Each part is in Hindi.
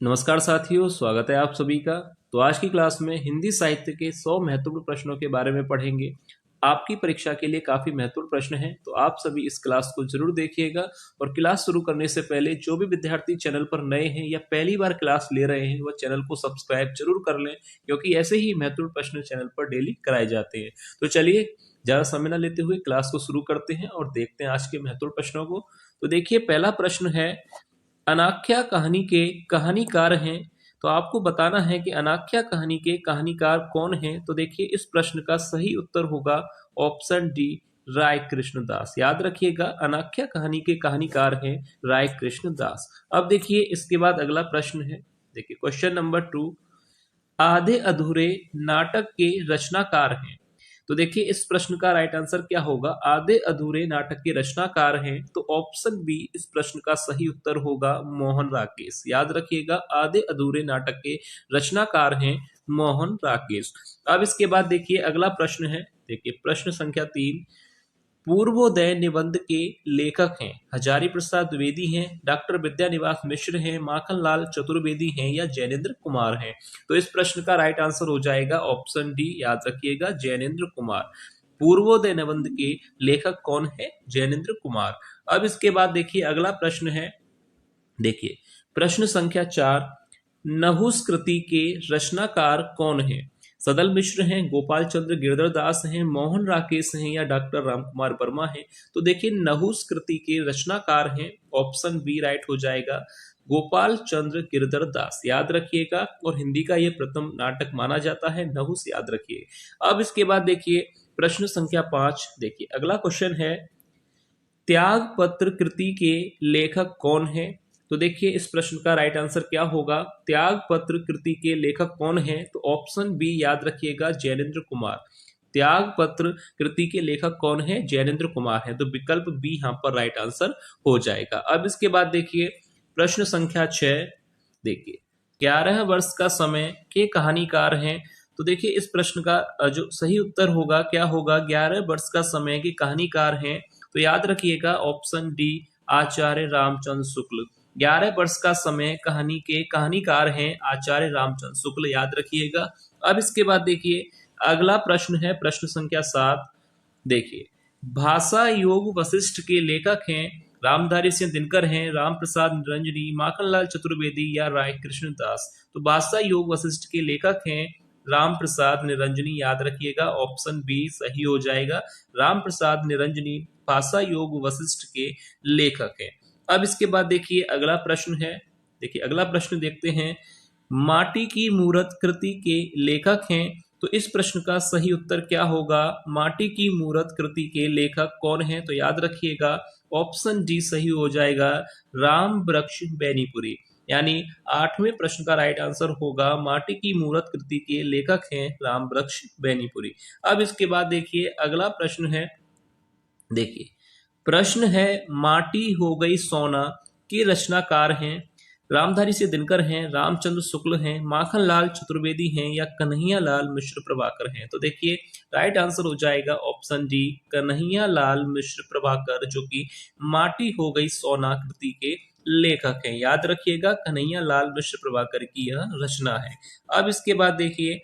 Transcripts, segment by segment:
नमस्कार साथियों, स्वागत है आप सभी का। तो आज की क्लास में हिंदी साहित्य के 100 महत्वपूर्ण प्रश्नों के बारे में पढ़ेंगे। आपकी परीक्षा के लिए काफी महत्वपूर्ण प्रश्न हैं, तो आप सभी इस क्लास को जरूर देखिएगा। और क्लास शुरू करने से पहले जो भी विद्यार्थी चैनल पर नए हैं या पहली बार क्लास ले रहे हैं, वह चैनल को सब्सक्राइब जरूर कर लें, क्योंकि ऐसे ही महत्वपूर्ण प्रश्न चैनल पर डेली कराए जाते हैं। तो चलिए ज्यादा समय न लेते हुए क्लास को शुरू करते हैं और देखते हैं आज के महत्वपूर्ण प्रश्नों को। तो देखिए, पहला प्रश्न है, अनाख्या कहानी के कहानीकार हैं। तो आपको बताना है कि अनाख्या कहानी के कहानीकार कौन हैं। तो देखिए, इस प्रश्न का सही उत्तर होगा ऑप्शन डी, राय कृष्ण दास। याद रखिएगा, अनाख्या कहानी के कहानीकार हैं राय कृष्ण दास। अब देखिए, इसके बाद अगला प्रश्न है, देखिए क्वेश्चन नंबर 2, आधे अधूरे नाटक के रचनाकार हैं। तो देखिए, इस प्रश्न का राइट आंसर क्या होगा। आधे अधूरे नाटक के रचनाकार हैं, तो ऑप्शन बी इस प्रश्न का सही उत्तर होगा मोहन राकेश। याद रखिएगा, आधे अधूरे नाटक के रचनाकार हैं मोहन राकेश। अब इसके बाद देखिए अगला प्रश्न है, देखिए प्रश्न संख्या 3, पूर्वोदय निबंध के लेखक हैं हजारी प्रसाद द्विवेदी हैं, डॉक्टर विद्यानिवास मिश्र हैं, माखनलाल चतुर्वेदी हैं या जैनेन्द्र कुमार हैं। तो इस प्रश्न का राइट आंसर हो जाएगा ऑप्शन डी। याद रखिएगा, जैनेन्द्र कुमार। पूर्वोदय निबंध के लेखक कौन है? जैनेन्द्र कुमार। अब इसके बाद देखिए अगला प्रश्न है, देखिए प्रश्न संख्या 4, नहुस कृति के रचनाकार कौन है? सदल मिश्र हैं, गोपाल चंद्र गिरधर दास हैं, मोहन राकेश हैं या डॉक्टर रामकुमार वर्मा हैं। तो देखिए, नहुस कृति के रचनाकार हैं, ऑप्शन बी राइट हो जाएगा, गोपाल चंद्र गिरधर दास। याद रखिएगा, और हिंदी का यह प्रथम नाटक माना जाता है नहुस, याद रखिए। अब इसके बाद देखिए प्रश्न संख्या 5, देखिए अगला क्वेश्चन है, त्याग पत्र कृति के लेखक कौन है? तो देखिए, इस प्रश्न का राइट आंसर क्या होगा, त्याग पत्र कृति के लेखक कौन है? तो ऑप्शन बी याद रखिएगा, जैनेन्द्र कुमार। त्याग पत्र कृति के लेखक कौन है? जैनेन्द्र कुमार है। तो विकल्प बी यहाँ पर राइट आंसर हो जाएगा। अब इसके बाद देखिए प्रश्न संख्या 6, देखिए 11 वर्ष का समय के कहानीकार हैं। तो देखिए, इस प्रश्न का जो सही उत्तर होगा क्या होगा, 11 वर्ष का समय के कहानीकार हैं। तो याद रखिएगा, ऑप्शन डी, आचार्य रामचंद्र शुक्ल। 11 वर्ष का समय कहानी के कहानीकार हैं आचार्य रामचंद्र शुक्ल। याद रखिएगा। अब इसके बाद देखिए अगला प्रश्न है, प्रश्न संख्या 7, देखिए भाषा योग वशिष्ठ के लेखक हैं रामधारी सिंह दिनकर हैं, राम प्रसाद निरंजनी, माखनलाल चतुर्वेदी या राय कृष्ण दास। तो भाषा योग वशिष्ठ के लेखक हैं राम प्रसाद निरंजनी। याद रखिएगा, ऑप्शन बी सही हो जाएगा, राम प्रसाद निरंजनी भाषा योग वशिष्ठ के लेखक हैं। अब इसके बाद देखिए अगला प्रश्न है, देखिए अगला प्रश्न देखते हैं, माटी की मूरत कृति के लेखक हैं। तो इस प्रश्न का सही उत्तर क्या होगा, माटी की मूरत कृति के लेखक कौन है? तो याद रखिएगा, ऑप्शन डी सही हो जाएगा, राम वृक्ष बैनीपुरी। यानी 8वें प्रश्न का राइट आंसर होगा, माटी की मूरत कृति के लेखक हैं राम वृक्ष बैनीपुरी। अब इसके बाद देखिए अगला प्रश्न है, देखिए प्रश्न है, माटी हो गई सोना के रचनाकार हैं रामधारी सिंह दिनकर हैं, रामचंद्र शुक्ल हैं, माखनलाल चतुर्वेदी हैं या कन्हैया लाल मिश्र प्रभाकर हैं। तो देखिए राइट आंसर हो जाएगा ऑप्शन डी, कन्हैया लाल मिश्र प्रभाकर, जो कि माटी हो गई सोना कृति के लेखक हैं। याद रखिएगा, कन्हैया लाल मिश्र प्रभाकर की यह रचना है। अब इसके बाद देखिए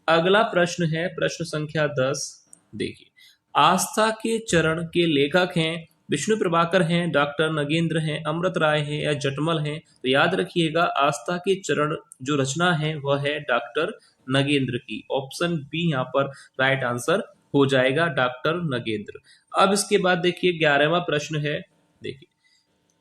अगला प्रश्न है, प्रश्न संख्या 10, देखिए आस्था के चरण के लेखक हैं विष्णु प्रभाकर हैं, डॉक्टर नगेंद्र हैं, अमृत राय हैं या जटमल हैं। तो याद रखिएगा, आस्था के चरण जो रचना है वह है डॉक्टर नगेंद्र की। ऑप्शन बी यहाँ पर राइट आंसर हो जाएगा, डॉक्टर नगेंद्र। अब इसके बाद देखिए 11वां प्रश्न है, देखिए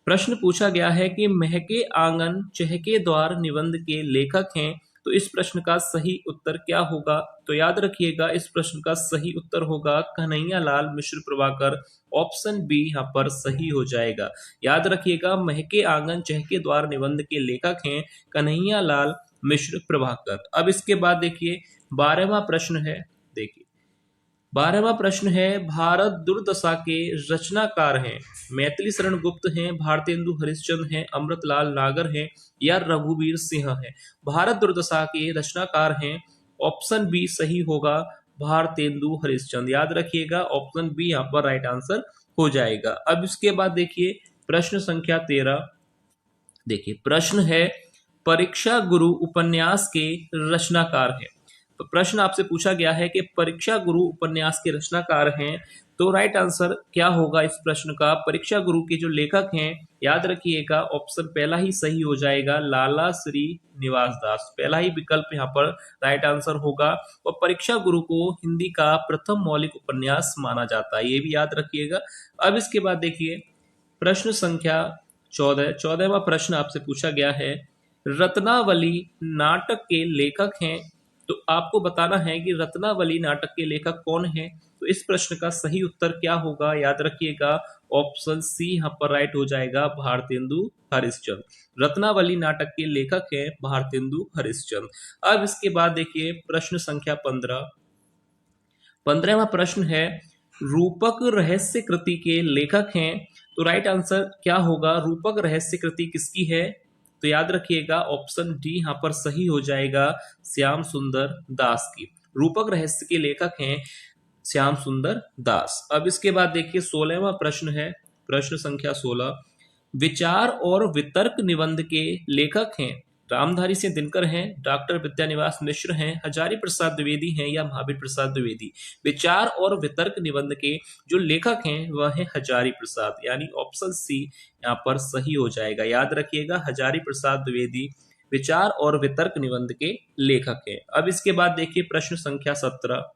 प्रश्न पूछा गया है कि महके आंगन चहके द्वार निबंध के लेखक हैं। तो इस प्रश्न का सही उत्तर क्या होगा? तो याद रखिएगा, इस प्रश्न का सही उत्तर होगा कन्हैया लाल मिश्र प्रभाकर। ऑप्शन बी यहाँ पर सही हो जाएगा। याद रखिएगा, महके आंगन चहके द्वार निबंध के लेखक हैं कन्हैया लाल मिश्र प्रभाकर। अब इसके बाद देखिए 12वां प्रश्न है, देखिए 12वां प्रश्न है, भारत दुर्दशा के रचनाकार हैं मैथिली शरण गुप्त हैं, भारतेंदु हरिश्चंद्र हैं, अमृतलाल नागर हैं या रघुवीर सिंह हैं। भारत दुर्दशा के रचनाकार हैं, ऑप्शन बी सही होगा, भारतेंदु हरिश्चंद्र। याद रखिएगा, ऑप्शन बी यहाँ पर राइट आंसर हो जाएगा। अब इसके बाद देखिए प्रश्न संख्या 13, देखिए प्रश्न है, परीक्षा गुरु उपन्यास के रचनाकार हैं? तो प्रश्न आपसे पूछा गया है कि परीक्षा गुरु उपन्यास के रचनाकार हैं, तो राइट आंसर क्या होगा इस प्रश्न का? परीक्षा गुरु के जो लेखक हैं, याद रखिएगा ऑप्शन पहला ही सही हो जाएगा, लाला श्री निवास दास। पहला ही विकल्प यहाँ पर राइट आंसर होगा। और परीक्षा गुरु को हिंदी का प्रथम मौलिक उपन्यास माना जाता है, ये भी याद रखिएगा। अब इसके बाद देखिए प्रश्न संख्या 14। 14वां प्रश्न आपसे पूछा गया है, रत्नावली नाटक के लेखक हैं, तो आपको बताना है कि रत्नावली नाटक के लेखक कौन हैं। तो इस प्रश्न का सही उत्तर क्या होगा? याद रखिएगा ऑप्शन सी यहाँ पर राइट हो जाएगा, भारतेंदु हरिश्चंद्र। रत्नावली नाटक के लेखक हैं भारतेंदु हरिश्चंद्र। अब इसके बाद देखिए प्रश्न संख्या 15। 15वां प्रश्न है, रूपक रहस्य कृति के लेखक हैं, तो राइट आंसर क्या होगा? रूपक रहस्य कृति किसकी है? तो याद रखिएगा ऑप्शन डी यहाँ पर सही हो जाएगा, श्याम सुंदर दास की। रूपक रहस्य के लेखक हैं श्याम सुंदर दास। अब इसके बाद देखिए 16वां प्रश्न है, प्रश्न संख्या 16। विचार और वितर्क निबंध के लेखक हैं, रामधारी सिंह दिनकर हैं, डॉक्टर विद्यानिवास मिश्र हैं, हजारी प्रसाद द्विवेदी हैं या महावीर प्रसाद द्विवेदी। विचार और वितर्क निबंध के जो लेखक हैं वह है हजारी प्रसाद, यानी ऑप्शन सी यहाँ पर सही हो जाएगा। याद रखिएगा हजारी प्रसाद द्विवेदी विचार और वितर्क निबंध के लेखक हैं। अब इसके बाद देखिए प्रश्न संख्या 17।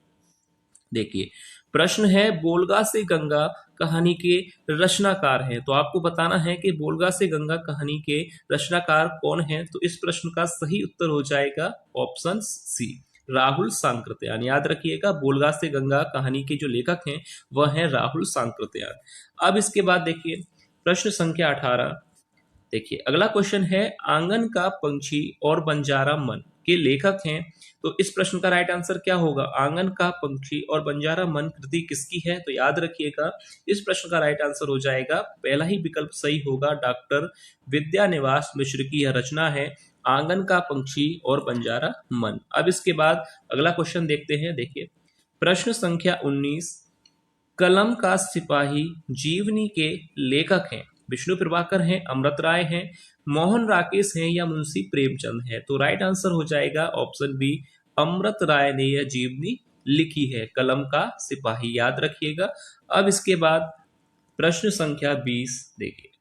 देखिए प्रश्न है, बोलगा से गंगा कहानी के रचनाकार हैं, तो आपको बताना है कि बोलगा से गंगा कहानी के रचनाकार कौन हैं। तो इस प्रश्न का सही उत्तर हो जाएगा ऑप्शन सी, राहुल सांकृत्यायन। याद रखिएगा बोलगा से गंगा कहानी के जो लेखक हैं वह हैं राहुल सांकृत्यायन। अब इसके बाद देखिए प्रश्न संख्या 18। देखिए अगला क्वेश्चन है, आंगन का पंछी और बंजारा मन के लेखक हैं, तो इस प्रश्न का राइट आंसर क्या होगा? आंगन का पंछी और बंजारा मन कृति किसकी है? तो याद रखिएगा इस प्रश्न का राइट आंसर हो जाएगा, पहला ही विकल्प सही होगा, डॉक्टर विद्यानिवास मिश्र की यह रचना है, आंगन का पंछी और बंजारा मन। अब इसके बाद अगला क्वेश्चन देखते हैं। देखिए प्रश्न संख्या 19। कलम का सिपाही जीवनी के लेखक हैं, विष्णु प्रभाकर हैं, अमृत राय हैं, मोहन राकेश हैं या मुंशी प्रेमचंद है। तो राइट आंसर हो जाएगा ऑप्शन बी, अमृत राय ने यह जीवनी लिखी है, कलम का सिपाही। याद रखिएगा। अब इसके बाद प्रश्न संख्या 20। देखिए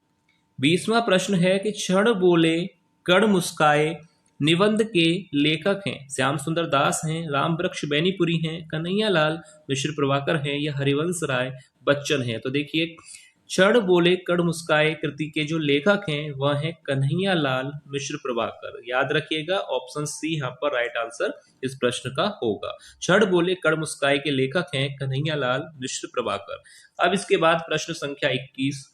20वां प्रश्न है कि क्षण बोले कण मुस्काए निबंध के लेखक हैं, श्याम सुंदर दास हैं, राम वृक्ष बैनीपुरी हैं, कन्हैया लाल मिश्र प्रभाकर हैं या हरिवंश राय बच्चन हैं। तो देखिए क्षण बोले कण मुस्काए कृति के जो लेखक हैं वह हैं कन्हैया लाल मिश्र प्रभाकर। याद रखिएगा ऑप्शन सी यहाँ पर राइट आंसर इस प्रश्न का होगा, क्षण बोले कण मुस्काए के लेखक हैं कन्हैया लाल मिश्र प्रभाकर। अब इसके बाद प्रश्न संख्या 21।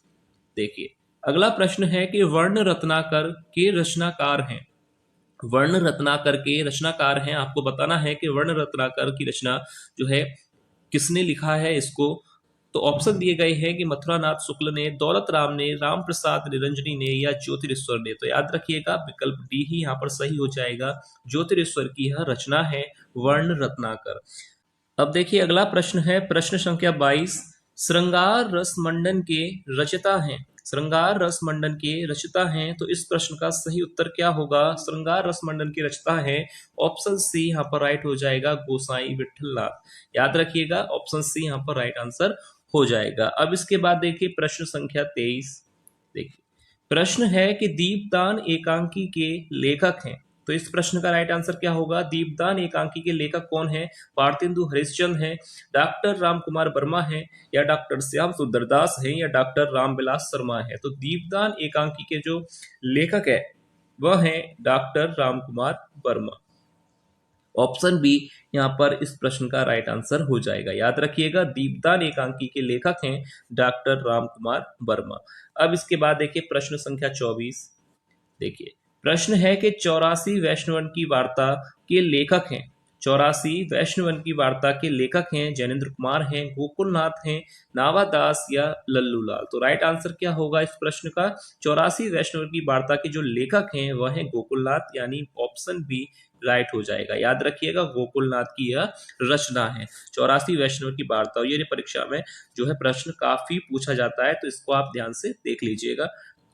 देखिए अगला प्रश्न है कि वर्ण रत्नाकर के रचनाकार हैं, वर्ण रत्नाकर के रचनाकार हैं, आपको बताना है कि वर्ण रत्नाकर की रचना जो है किसने लिखा है इसको। तो ऑप्शन दिए गए हैं कि मथुरानाथ शुक्ल ने, दौलत राम ने, राम प्रसाद निरंजनी ने या ज्योतिरेश्वर ने। तो याद रखिएगा विकल्प डी ही यहाँ पर सही हो जाएगा, ज्योतिरेश्वर की यह रचना है वर्ण रत्नाकर। अब देखिए अगला प्रश्न है प्रश्न संख्या 22। श्रृंगार रस मंडन के रचयिता हैं, श्रृंगार रस मंडन के रचयिता हैं, तो इस प्रश्न का सही उत्तर क्या होगा? श्रृंगार रस मंडन के रचयिता है ऑप्शन सी यहाँ पर राइट हो जाएगा, गोसाई विठलनाथ। याद रखिएगा ऑप्शन सी यहाँ पर राइट आंसर हो जाएगा। अब इसके बाद देखिए प्रश्न संख्या 23। देखिए प्रश्न है कि दीपदान एकांकी के लेखक हैं, तो इस प्रश्न का राइट आंसर क्या होगा? दीपदान एकांकी के लेखक कौन है? भारतेंदु हरिश्चंद्र हैं, डॉक्टर राम कुमार वर्मा हैं या डॉक्टर श्याम सुंदर दास हैं या डॉक्टर रामविलास शर्मा है। तो दीपदान एकांकी के जो लेखक है वह है doctor Ram Kumar Verma. Option B यहाँ पर इस प्रश्न का राइट आंसर हो जाएगा। याद रखिएगा दीपदान एकांकी के लेखक हैं डॉक्टर राम कुमार वर्मा। अब इसके बाद देखिए प्रश्न संख्या 24। देखिए प्रश्न है कि 84 वैष्णवन की वार्ता के लेखक हैं, 84 वैष्णवन की वार्ता के लेखक हैं जैनेन्द्र कुमार हैं, गोकुलनाथ हैं, नावादास या लल्लूलाल। तो राइट आंसर क्या होगा इस प्रश्न का? 84 वैष्णवन की वार्ता के जो लेखक हैं वह हैं गोकुलनाथ, यानी ऑप्शन बी राइट हो जाएगा। याद रखिएगा गोकुलनाथ की यह रचना है 84 वैष्णव की वार्ता। ये परीक्षा में जो है प्रश्न काफी पूछा जाता है, तो इसको आप ध्यान से देख लीजिएगा।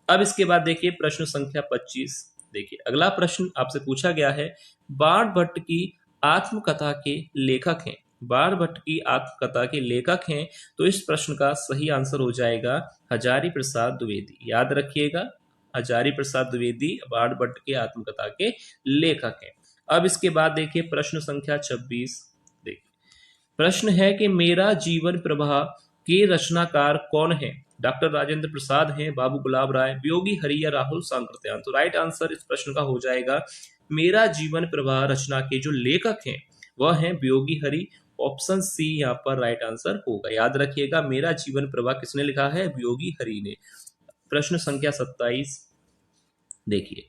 अब इसके बाद देखिए प्रश्न संख्या 25। देखिए अगला प्रश्न आपसे पूछा गया है, बाण भट्ट की आत्मकथा के लेखक हैं। बाण भट्ट की आत्मकथा के लेखक हैं, तो इस प्रश्न का सही आंसर हो जाएगा हजारी प्रसाद द्विवेदी। याद रखिएगा, हजारी प्रसाद द्विवेदी बाण भट्ट की आत्मकथा के लेखक हैं। अब इसके बाद देखिए प्रश्न संख्या 26। देखिए प्रश्न है कि मेरा जीवन प्रवाह के रचनाकार कौन है? डॉक्टर राजेंद्र प्रसाद हैं, बाबू गुलाब राय, वियोगी हरि या राहुल सांकृत्यायन। तो राइट आंसर इस प्रश्न का हो जाएगा मेरा जीवन प्रवाह रचना के जो लेखक हैं वह हैं वियोगी हरि। ऑप्शन सी यहाँ पर राइट आंसर होगा। याद रखिएगा, मेरा जीवन प्रवाह किसने लिखा है? वियोगी हरि ने। प्रश्न संख्या 27 देखिए,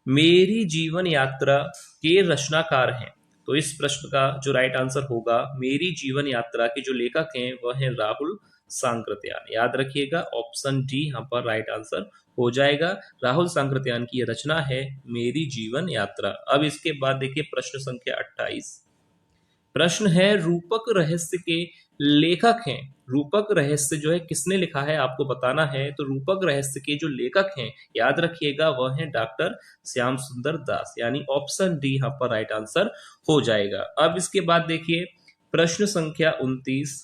मेरी जीवन यात्रा के रचनाकार हैं, तो इस प्रश्न का जो राइट आंसर होगा, मेरी जीवन यात्रा के जो लेखक हैं वह हैं राहुल सांकृत्यायन। याद रखिएगा, ऑप्शन डी यहाँ पर राइट आंसर हो जाएगा। राहुल सांकृत्यायन की यह रचना है मेरी जीवन यात्रा। अब इसके बाद देखिए प्रश्न संख्या 28। प्रश्न है रूपक रहस्य के लेखक हैं। रूपक रहस्य जो है किसने लिखा है आपको बताना है। तो रूपक रहस्य के जो लेखक हैं याद रखिएगा वह हैं डॉक्टर श्याम सुंदर दास, यानी ऑप्शन डी यहाँ पर राइट आंसर हो जाएगा। अब इसके बाद देखिए प्रश्न संख्या 29।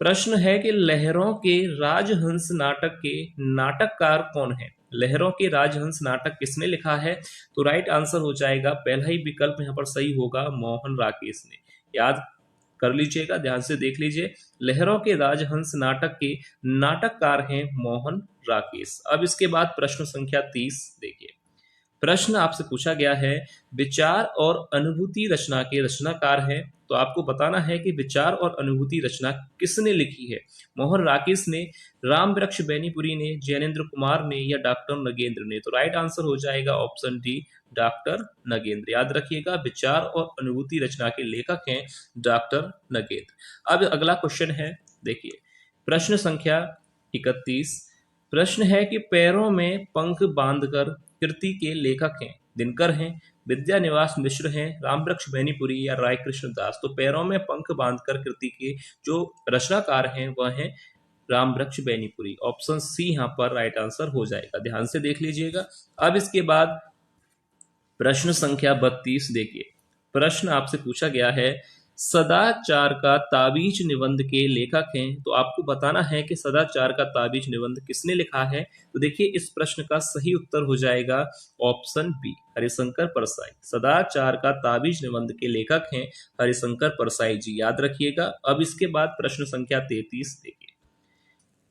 प्रश्न है कि लहरों के राजहंस नाटक के नाटककार कौन है? लहरों के राजहंस नाटक किसने लिखा है? तो राइट आंसर हो जाएगा, पहला ही विकल्प यहाँ पर सही होगा, मोहन राकेश ने। याद कर लीजिएगा, ध्यान से देख लीजिए, लहरों के राजहंस नाटक के नाटककार हैं मोहन राकेश। अब इसके बाद प्रश्न संख्या 30 देखिए, प्रश्न आपसे पूछा गया है विचार और अनुभूति रचना के रचनाकार हैं, तो आपको बताना है कि विचार और अनुभूति रचना किसने लिखी है। मोहन राकेश ने, राम वृक्ष बेनीपुरी ने, जैनेन्द्र कुमार ने या डॉक्टर नगेंद्र ने। तो राइट आंसर हो जाएगा ऑप्शन डी, डॉक्टर नगेंद्र। याद रखिएगा, विचार और अनुभूति रचना के लेखक हैं डॉक्टर नगेंद्र। अब अगला क्वेश्चन है, देखिए प्रश्न संख्या 31। प्रश्न है कि पैरों में पंख बांधकर कृति के लेखक हैं। दिनकर हैं, विद्यानिवास मिश्र हैं, रामवृक्ष बेनीपुरी या राय कृष्ण दास। तो पैरों में पंख बांधकर कृति के जो रचनाकार हैं वह हैं रामवृक्ष बेनीपुरी। ऑप्शन सी यहाँ पर राइट आंसर हो जाएगा, ध्यान से देख लीजिएगा। अब इसके बाद प्रश्न संख्या 32 देखिए, प्रश्न आपसे पूछा गया है सदाचार का ताबीज निबंध के लेखक हैं, तो आपको बताना है कि सदाचार का ताबीज निबंध किसने लिखा है। तो देखिए इस प्रश्न का सही उत्तर हो जाएगा ऑप्शन बी, हरिशंकर परसाई। सदाचार का ताबीज निबंध के लेखक हैं हरिशंकर परसाई जी, याद रखिएगा। अब इसके बाद प्रश्न संख्या 33 देखिए,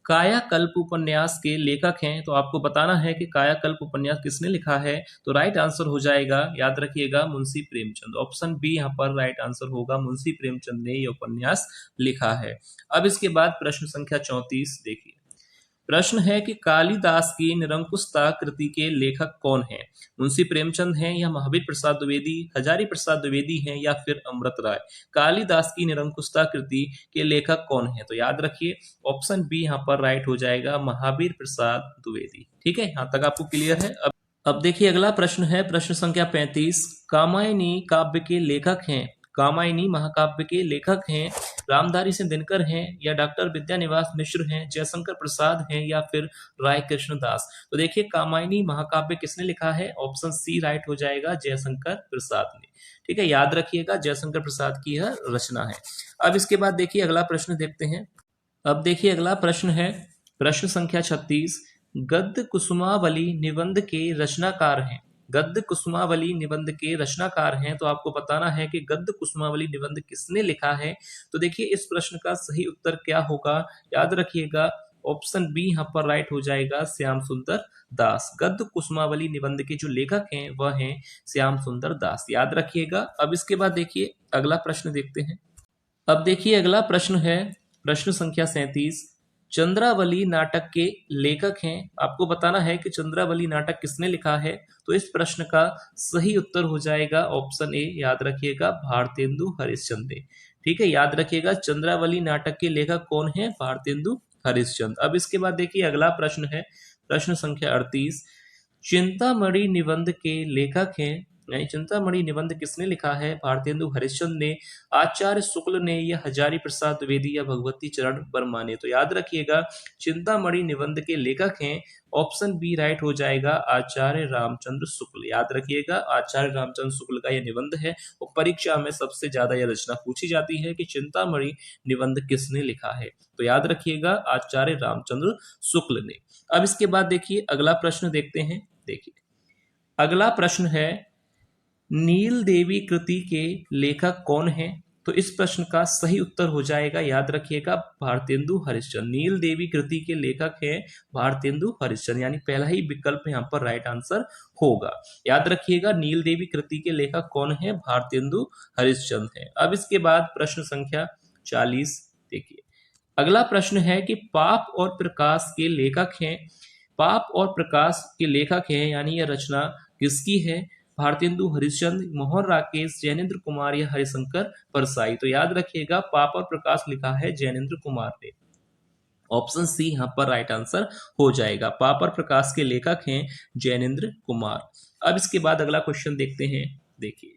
कायाकल्प उपन्यास के लेखक हैं, तो आपको बताना है कि कायाकल्प उपन्यास किसने लिखा है। तो राइट आंसर हो जाएगा, याद रखिएगा, मुंशी प्रेमचंद। ऑप्शन बी यहाँ पर राइट आंसर होगा, मुंशी प्रेमचंद ने यह उपन्यास लिखा है। अब इसके बाद प्रश्न संख्या 34 देखिए, प्रश्न है कि कालिदास की निरंकुशता कृति के लेखक कौन हैं। मुंशी प्रेमचंद हैं या महावीर प्रसाद द्विवेदी, हजारी प्रसाद द्विवेदी हैं या फिर अमृत राय। कालिदास की निरंकुशता कृति के लेखक कौन है? तो याद रखिए ऑप्शन बी यहाँ पर राइट हो जाएगा, महावीर प्रसाद द्विवेदी। ठीक है, यहाँ तक आपको क्लियर है। अब देखिए अगला प्रश्न है प्रश्न संख्या 35। कामायनी काव्य के लेखक हैं, कामायनी महाकाव्य के लेखक हैं रामधारी सिंह दिनकर हैं या डॉक्टर विद्यानिवास मिश्र हैं, जयशंकर प्रसाद हैं या फिर राय कृष्ण दास। तो देखिए कामायनी महाकाव्य किसने लिखा है? ऑप्शन सी राइट हो जाएगा, जयशंकर प्रसाद ने। ठीक है, याद रखिएगा, जयशंकर प्रसाद की यह रचना है। अब इसके बाद देखिए अगला प्रश्न देखते हैं। अब देखिए अगला प्रश्न है प्रश्न संख्या 36। गद्य कुसुमावली निबंध के रचनाकार हैं। गद्य कुसुमावली निबंध के रचनाकार हैं, तो आपको बताना है कि गद्य कुसुमावली निबंध किसने लिखा है। तो देखिए इस प्रश्न का सही उत्तर क्या होगा, याद रखिएगा, ऑप्शन बी यहाँ पर राइट हो जाएगा, श्याम सुंदर दास। गद्य कुसुमावली निबंध के जो लेखक हैं वह हैं श्याम सुंदर दास, याद रखिएगा। अब इसके बाद देखिए अगला प्रश्न देखते हैं। अब देखिए अगला प्रश्न है प्रश्न संख्या 37। चंद्रावली नाटक के लेखक हैं, आपको बताना है कि चंद्रावली नाटक किसने लिखा है। तो इस प्रश्न का सही उत्तर हो जाएगा ऑप्शन ए, याद रखिएगा, भारतेंदु हरिश्चंद्र। ठीक है, याद रखिएगा, चंद्रावली नाटक के लेखक कौन है? भारतेंदु हरिश्चंद्र। अब इसके बाद देखिए अगला प्रश्न है प्रश्न संख्या 38। चिंतामणि निबंध के लेखक हैं, यानी चिंतामणि निबंध किसने लिखा है? भारतेंदु हरिश्चंद्र ने, आचार्य शुक्ल ने, या हजारी प्रसाद द्विवेदी, या भगवती चरण वर्मा ने। तो याद रखिएगा चिंतामणि निबंध के लेखक हैं, ऑप्शन बी राइट हो जाएगा, आचार्य रामचंद्र शुक्ल। याद रखिएगा आचार्य रामचंद्र शुक्ल का यह निबंध है और परीक्षा में सबसे ज्यादा यह रचना पूछी जाती है कि चिंतामणि निबंध किसने लिखा है। तो याद रखिएगा आचार्य रामचंद्र शुक्ल ने। अब इसके बाद देखिए अगला प्रश्न देखते हैं। देखिए अगला प्रश्न है, नील देवी कृति के लेखक कौन हैं? तो इस प्रश्न का सही उत्तर हो जाएगा, याद रखिएगा, भारतेंदु हरिश्चंद्र। नील देवी कृति के लेखक हैं भारतेंदु हरिश्चंद्र, यानी पहला ही विकल्प यहाँ पर राइट आंसर होगा। याद रखिएगा नील देवी कृति के लेखक कौन है? भारतेंदु हरिश्चंद्र है। अब इसके बाद प्रश्न संख्या 40 देखिए। अगला प्रश्न है कि पाप और प्रकाश के लेखक हैं, पाप और प्रकाश के लेखक हैं, यानी यह रचना किसकी है? भारतेंदु हरिश्चंद्र, मोहन राकेश, जैनेन्द्र कुमार, या हरिशंकर परसाई। तो याद रखिएगा पाप और प्रकाश लिखा है जैनेन्द्र कुमार ने। ऑप्शन सी यहाँ पर राइट आंसर हो जाएगा। पाप और प्रकाश के लेखक हैं जैनेन्द्र कुमार। अब इसके बाद अगला क्वेश्चन देखते हैं। देखिए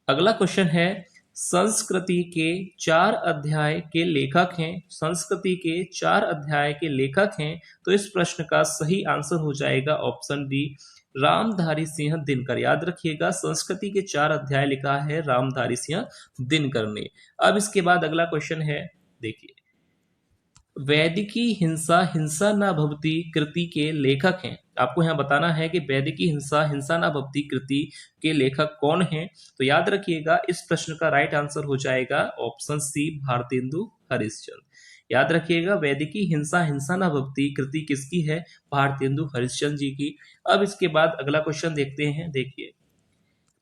अगला क्वेश्चन है, संस्कृति के 4 अध्याय के लेखक हैं, संस्कृति के 4 अध्याय के लेखक हैं। तो इस प्रश्न का सही आंसर हो जाएगा ऑप्शन डी, रामधारी सिंह दिनकर। याद रखिएगा संस्कृति के 4 अध्याय लिखा है रामधारी सिंह दिनकर ने। अब इसके बाद अगला क्वेश्चन है, देखिए वैदिकी हिंसा हिंसा न भवति कृति के लेखक हैं। आपको यहाँ बताना है कि वैदिकी हिंसा हिंसा न भवति कृति के लेखक कौन हैं। तो याद रखिएगा इस प्रश्न का राइट आंसर हो जाएगा ऑप्शन सी, भारतेंदु हरिश्चंद्र। याद रखिएगा वैदिकी हिंसा हिंसा न भवति कृति किसकी है? भारतेंदु हरिश्चंद्र जी की। अब इसके बाद अगला क्वेश्चन देखते हैं। देखिए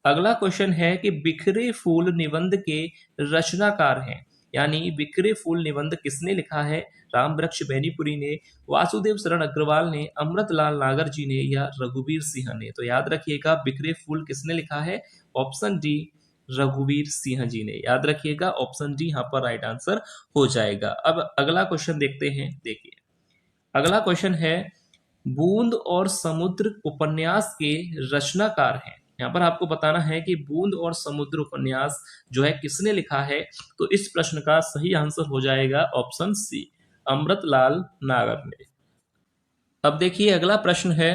अगला क्वेश्चन है कि बिखरे फूल निबंध के रचनाकार हैं, यानी बिखरे फूल निबंध किसने लिखा है? रामवृक्ष बैनीपुरी ने, वासुदेव शरण अग्रवाल ने, अमृतलाल नागर जी ने, या रघुवीर सिंह ने। तो याद रखिएगा बिखरे फूल किसने लिखा है? ऑप्शन डी, रघुवीर सिंह जी ने। याद रखिएगा ऑप्शन डी यहाँ पर राइट आंसर हो जाएगा। अब अगला क्वेश्चन देखते हैं। देखिए अगला क्वेश्चन है, बूंद और समुद्र उपन्यास के रचनाकार हैं। यहाँ पर आपको बताना है कि बूंद और समुद्र उपन्यास जो है किसने लिखा है। तो इस प्रश्न का सही आंसर हो जाएगा ऑप्शन सी, अमृतलाल नागर ने। अब देखिए अगला प्रश्न है,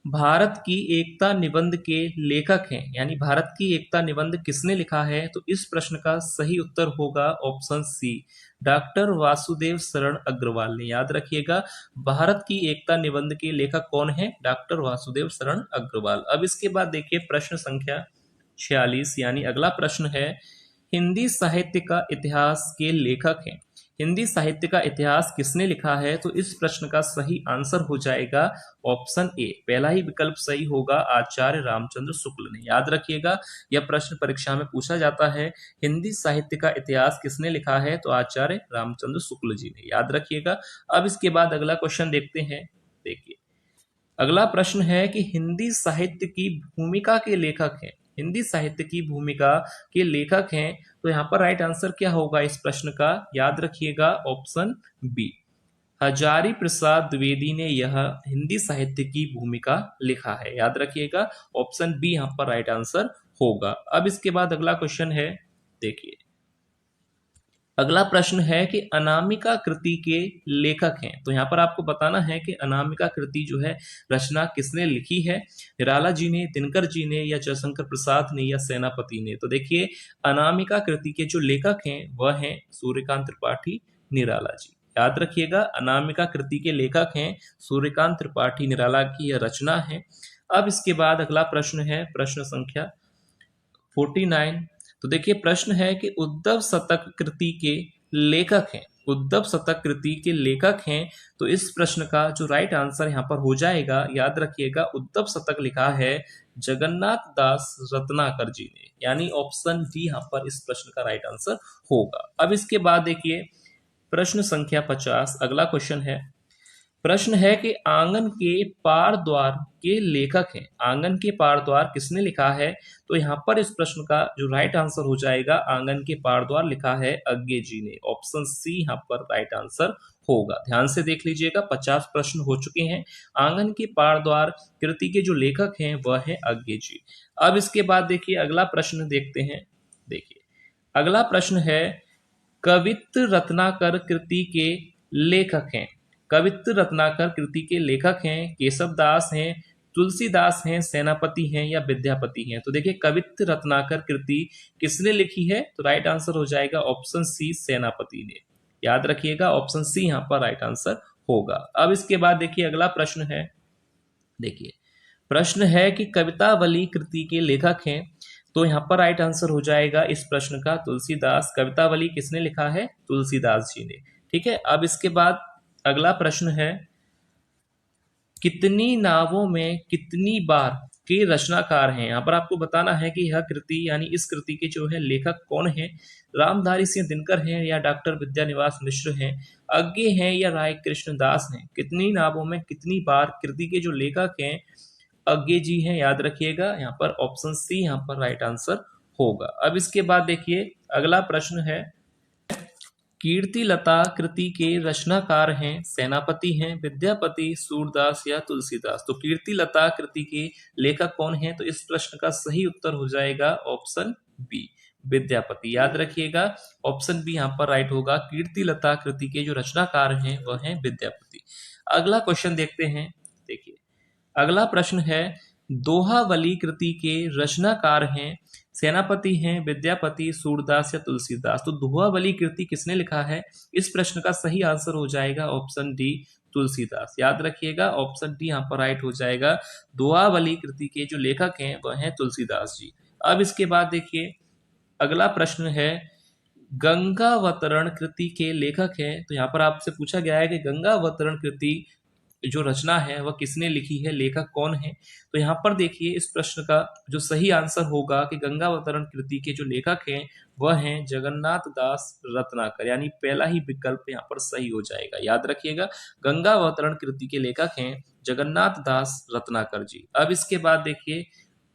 भारत की एकता निबंध के लेखक हैं, यानी भारत की एकता निबंध किसने लिखा है। तो इस प्रश्न का सही उत्तर होगा ऑप्शन सी, डॉक्टर वासुदेव शरण अग्रवाल ने। याद रखिएगा भारत की एकता निबंध के लेखक कौन है? डॉक्टर वासुदेव शरण अग्रवाल। अब इसके बाद देखिए प्रश्न संख्या 46, यानी अगला प्रश्न है, हिंदी साहित्य का इतिहास के लेखक हैं। हिंदी साहित्य का इतिहास किसने लिखा है? तो इस प्रश्न का सही आंसर हो जाएगा ऑप्शन ए, पहला ही विकल्प सही होगा, आचार्य रामचंद्र शुक्ल ने। याद रखिएगा यह प्रश्न परीक्षा में पूछा जाता है, हिंदी साहित्य का इतिहास किसने लिखा है? तो आचार्य रामचंद्र शुक्ल जी ने। याद रखिएगा। अब इसके बाद अगला क्वेश्चन देखते हैं। देखिए अगला प्रश्न है कि हिंदी साहित्य की भूमिका के लेखक हैं, हिंदी साहित्य की भूमिका के लेखक हैं। तो यहाँ पर राइट आंसर क्या होगा इस प्रश्न का? याद रखिएगा ऑप्शन बी, हजारी प्रसाद द्विवेदी ने यह हिंदी साहित्य की भूमिका लिखा है। याद रखिएगा ऑप्शन बी यहाँ पर राइट आंसर होगा। अब इसके बाद अगला क्वेश्चन है। देखिए अगला प्रश्न है कि अनामिका कृति के लेखक हैं। तो यहाँ पर आपको बताना है कि अनामिका कृति जो है रचना किसने लिखी है? निराला जी ने, दिनकर जी ने, या जयशंकर प्रसाद ने, या सेनापति ने। तो देखिए अनामिका कृति के जो लेखक हैं वह हैं सूर्यकांत त्रिपाठी, निराला जी। याद रखिएगा अनामिका कृति के लेखक हैं सूर्यकांत त्रिपाठी, निराला की यह रचना है। अब इसके बाद अगला प्रश्न है प्रश्न संख्या 49। तो देखिए प्रश्न है कि उद्धव शतक कृति के लेखक हैं, उद्धव शतक कृति के लेखक हैं। तो इस प्रश्न का जो राइट आंसर यहाँ पर हो जाएगा, याद रखिएगा उद्धव शतक लिखा है जगन्नाथ दास रत्नाकर जी ने, यानी ऑप्शन डी यहाँ पर इस प्रश्न का राइट आंसर होगा। अब इसके बाद देखिए प्रश्न संख्या 50, अगला क्वेश्चन है। प्रश्न है कि आंगन के पार द्वार के लेखक हैं, आंगन के पार द्वार किसने लिखा है? तो यहाँ पर इस प्रश्न का जो राइट आंसर हो जाएगा, आंगन के पार द्वार लिखा है अज्ञे जी ने। ऑप्शन सी यहाँ पर राइट आंसर होगा। ध्यान से देख लीजिएगा, 50 प्रश्न हो चुके हैं। आंगन के पार द्वार कृति के जो लेखक हैं वह है अज्ञे जी। अब इसके बाद देखिए अगला प्रश्न देखते हैं। देखिए अगला प्रश्न है, कवित्त रत्नाकर कृति के लेखक हैं। कवित्त रत्नाकर कृति के लेखक हैं केशव दास हैं, तुलसीदास हैं, सेनापति हैं या विद्यापति हैं। तो देखिए कवित्त रत्नाकर कृति किसने लिखी है? तो राइट आंसर हो जाएगा ऑप्शन सी, सेनापति ने। याद रखिएगा ऑप्शन सी यहाँ पर राइट आंसर होगा। अब इसके बाद देखिए अगला प्रश्न है। देखिए प्रश्न है कि कवितावली कृति के लेखक हैं। तो यहाँ पर राइट आंसर हो जाएगा इस प्रश्न का तुलसीदास। कवितावली किसने लिखा है? तुलसीदास जी ने। ठीक है। अब इसके बाद अगला प्रश्न है, कितनी नावों में कितनी बार के रचनाकार हैं। यहाँ पर आपको बताना है कि यह कृति यानी इस कृति के जो है लेखक कौन है। रामधारी सिंह दिनकर हैं या डॉक्टर विद्यानिवास मिश्र हैं, अज्ञे हैं या राय कृष्ण दास हैं। कितनी नावों में कितनी बार कृति के जो लेखक हैं अज्ञे जी हैं। याद रखिएगा यहाँ पर ऑप्शन सी यहाँ पर राइट आंसर होगा। अब इसके बाद देखिए अगला प्रश्न है, कीर्तिलता कृति के रचनाकार हैं, सेनापति हैं, विद्यापति, सूरदास या तुलसीदास। तो कीर्तिलता कृति के लेखक कौन हैं? तो इस प्रश्न का सही उत्तर हो जाएगा ऑप्शन बी, विद्यापति। याद रखिएगा ऑप्शन बी यहाँ पर राइट होगा। कीर्तिलता कृति के जो रचनाकार हैं वह हैं विद्यापति। अगला क्वेश्चन देखते हैं। देखिए अगला प्रश्न है, दोहावली कृति के रचनाकार हैं, सेनापति हैं, विद्यापति, सूरदास या तुलसीदास। तो दोहावली कृति किसने लिखा है? इस प्रश्न का सही आंसर हो जाएगा ऑप्शन डी, तुलसीदास। याद रखिएगा ऑप्शन डी यहाँ पर राइट हो जाएगा। दोहावली कृति के जो लेखक हैं वह हैं तुलसीदास जी। अब इसके बाद देखिए अगला प्रश्न है, गंगावतरण कृति के लेखक हैं। तो यहाँ पर आपसे पूछा गया है कि गंगावतरण कृति जो रचना है वह किसने लिखी है, लेखक कौन है। तो यहाँ पर देखिए इस प्रश्न का जो सही आंसर होगा कि गंगावतरण कृति के जो लेखक हैं वह हैं जगन्नाथ दास रत्नाकर, यानी पहला ही विकल्प यहाँ पर सही हो जाएगा। याद रखिएगा गंगावतरण कृति के लेखक हैं जगन्नाथ दास रत्नाकर जी। अब इसके बाद देखिए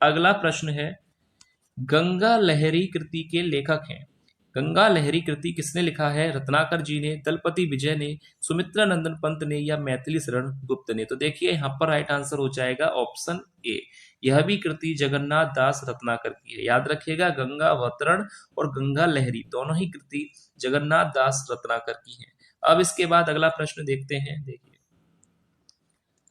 अगला प्रश्न है, गंगा लहरी कृति के लेखक हैं। गंगा लहरी कृति किसने लिखा है? रत्नाकर जी ने, दलपति विजय ने, सुमित्रा नंदन पंत ने या मैथिली शरण गुप्त ने। तो देखिए यहाँ पर राइट आंसर हो जाएगा ऑप्शन ए, यह भी कृति जगन्नाथ दास रत्नाकर की है। याद रखिएगा गंगावतरण और गंगा लहरी दोनों ही कृति जगन्नाथ दास रत्नाकर की है। अब इसके बाद अगला प्रश्न देखते हैं। देखिए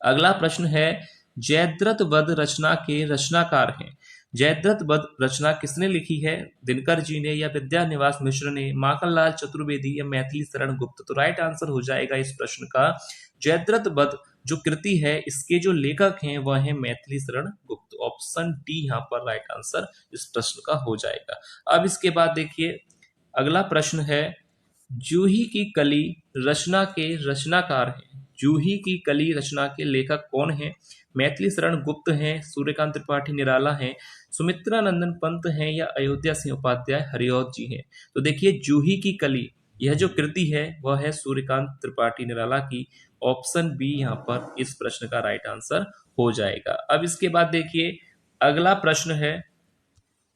अगला प्रश्न है, जयद्रथ वध रचना के रचनाकार हैं। जयद्रथ वध रचना किसने लिखी है? दिनकर जी ने या विद्यानिवास मिश्र ने, माखनलाल चतुर्वेदी या मैथिली शरण गुप्त। तो राइट आंसर हो जाएगा इस प्रश्न का जयद्रथ वध जो कृति है इसके जो लेखक हैं वह है मैथिली शरण गुप्त। ऑप्शन डी यहाँ पर राइट आंसर इस प्रश्न का हो जाएगा। अब इसके बाद देखिए अगला प्रश्न है, जूही की कली रचना के रचनाकार हैं। जूही की कली रचना के लेखक कौन हैं? मैथिली शरण गुप्त हैं, सूर्यकांत त्रिपाठी निराला हैं, सुमित्रा नंदन पंत हैं या अयोध्या सिंह उपाध्याय हरिऔध जी हैं। तो देखिए जूही की कली यह जो कृति है वह है सूर्यकांत त्रिपाठी निराला की। ऑप्शन बी यहाँ पर इस प्रश्न का राइट आंसर हो जाएगा। अब इसके बाद देखिए अगला प्रश्न है।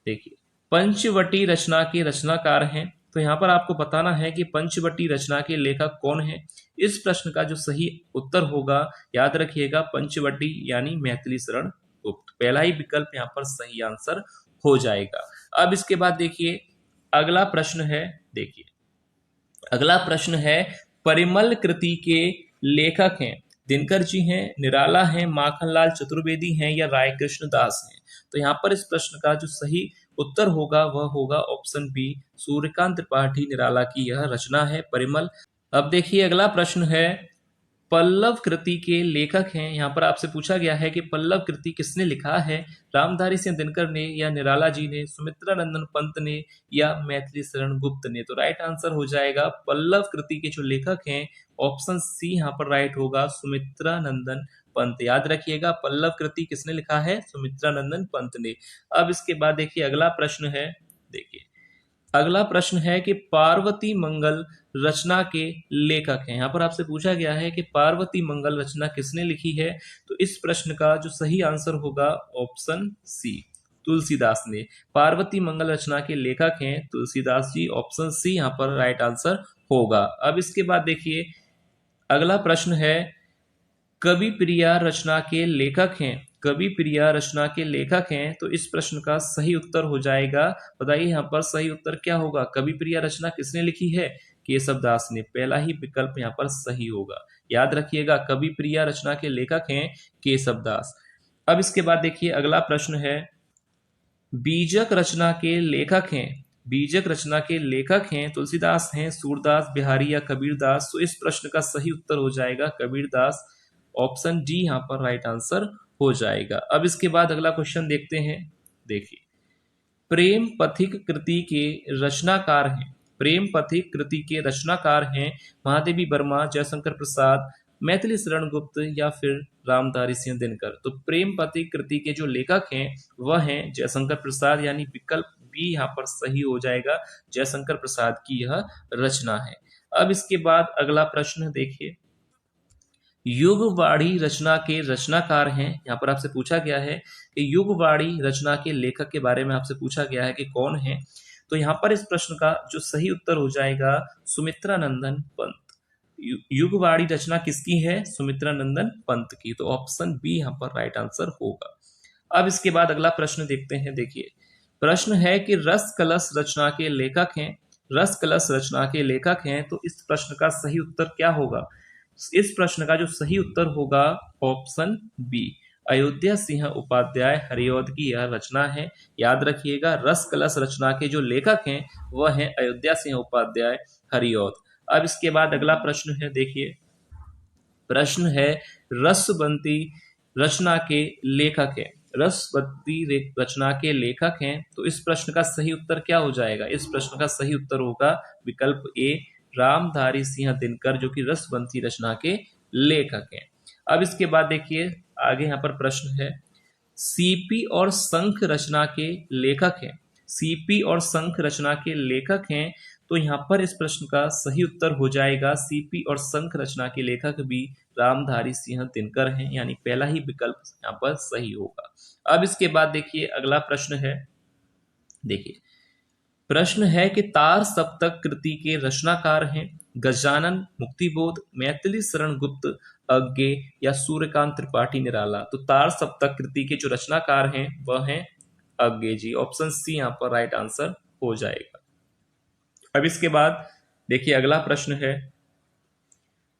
देखिए पंचवटी रचना के रचनाकार हैं। तो यहाँ पर आपको बताना है कि पंचवटी रचना के लेखक कौन है। इस प्रश्न का जो सही उत्तर होगा याद रखिएगा पंचवटी यानी मैथिली शरण गुप्त। पहला ही विकल्प यहाँ पर सही आंसर हो जाएगा। अब इसके बाद देखिए अगला प्रश्न है। देखिए अगला प्रश्न है, परिमल कृति के लेखक हैं। दिनकर जी हैं, निराला हैं, माखनलाल चतुर्वेदी हैं या राय कृष्ण दास हैं। तो यहाँ पर इस प्रश्न का जो सही उत्तर होगा वह होगा ऑप्शन बी, सूर्यकांत त्रिपाठी निराला की यह रचना है परिमल। अब देखिए अगला प्रश्न है, पल्लव कृति के लेखक हैं। यहाँ पर आपसे पूछा गया है कि पल्लव कृति किसने लिखा है? रामधारी सिंह दिनकर ने या निराला जी ने, सुमित्रा नंदन पंत ने या मैथिली शरण गुप्त ने। तो राइट आंसर हो जाएगा पल्लव कृति के जो लेखक हैं ऑप्शन सी यहाँ पर राइट होगा, सुमित्रा नंदन पंत। याद रखिएगा पल्लव कृति किसने लिखा है? सुमित्रा नंदन पंत ने। अब इसके बाद देखिए अगला प्रश्न है। देखिए अगला प्रश्न है कि पार्वती मंगल रचना के लेखक हैं। यहाँ पर आपसे पूछा गया है कि पार्वती मंगल रचना किसने लिखी है। तो इस प्रश्न का जो सही आंसर होगा ऑप्शन सी, तुलसीदास ने। पार्वती मंगल रचना के लेखक हैं तुलसीदास जी। ऑप्शन सी यहाँ पर राइट आंसर होगा। अब इसके बाद देखिए अगला प्रश्न है, कवि प्रिया रचना के लेखक हैं। कवि प्रिया रचना के लेखक हैं, तो इस प्रश्न का सही उत्तर हो जाएगा, बताइए यहाँ पर सही उत्तर क्या होगा। कवि प्रिया रचना किसने लिखी है? केशवदास ने। पहला ही विकल्प यहाँ पर सही होगा, याद रखिएगा, कवि प्रिया रचना के लेखक हैं केशवदास। अब इसके बाद देखिए अगला प्रश्न है, बीजक रचना के लेखक हैं। बीजक रचना के लेखक हैं तुलसीदास हैं, सूरदास, बिहारी या कबीरदास। तो इस प्रश्न का सही उत्तर हो जाएगा कबीरदास, ऑप्शन डी यहाँ पर राइट आंसर हो जाएगा। अब इसके बाद अगला क्वेश्चन देखते हैं। देखिए, प्रेम पथिक कृति के रचनाकार हैं। प्रेम पथिक कृति के रचनाकार हैं महादेवी वर्मा, जयशंकर प्रसाद, मैथिली शरण गुप्त या फिर रामधारी सिंह दिनकर। तो प्रेम पथिक कृति के जो लेखक हैं वह हैं जयशंकर प्रसाद, यानी विकल्प बी यहाँ पर सही हो जाएगा, जयशंकर प्रसाद की यह रचना है। अब इसके बाद अगला प्रश्न देखिए, युगवाणी रचना के रचनाकार हैं। यहाँ पर आपसे पूछा गया है कि युगवाणी रचना के लेखक के बारे में आपसे पूछा गया है कि कौन है। तो यहाँ पर इस प्रश्न का जो सही उत्तर हो जाएगा सुमित्रा नंदन पंत। युगवाणी रचना किसकी है? सुमित्रा नंदन पंत की। तो ऑप्शन बी यहाँ पर राइट आंसर होगा। अब इसके बाद अगला प्रश्न देखते हैं। देखिए, प्रश्न है कि रस कलश रचना के लेखक हैं। रस कलश रचना के लेखक हैं, तो इस प्रश्न का सही उत्तर क्या होगा? इस प्रश्न का जो सही उत्तर होगा ऑप्शन बी, अयोध्या सिंह उपाध्याय हरिऔध की यह रचना है। याद रखिएगा, रस कलश रचना के जो लेखक हैं वह हैं अयोध्या सिंह उपाध्याय हरिऔध। अब इसके बाद अगला प्रश्न है। देखिए, प्रश्न है, रसवंती रचना के लेखक हैं। रसवंती रचना के लेखक हैं, तो इस प्रश्न का सही उत्तर क्या हो जाएगा? इस प्रश्न का सही उत्तर होगा विकल्प ए, रामधारी सिंह दिनकर, जो कि रसवंती रचना के लेखक हैं। अब इसके बाद देखिए आगे यहाँ पर प्रश्न है, सीपी और शंख रचना के लेखक हैं। सीपी और शंख रचना के लेखक हैं, तो यहाँ पर इस प्रश्न का सही उत्तर हो जाएगा सीपी और शंख रचना के लेखक भी रामधारी सिंह दिनकर हैं, यानी पहला ही विकल्प यहाँ पर सही होगा। अब इसके बाद देखिए अगला प्रश्न है। देखिए, प्रश्न है कि तार सप्तक कृति के रचनाकार हैं गजानन, मुक्तिबोध, मैथिली शरण गुप्त, अज्ञे या सूर्यकांत त्रिपाठी निराला। तो तार सप्तक कृति के जो रचनाकार हैं वह हैं अज्ञे जी, ऑप्शन सी यहाँ पर राइट आंसर हो जाएगा। अब इसके बाद देखिए अगला प्रश्न है,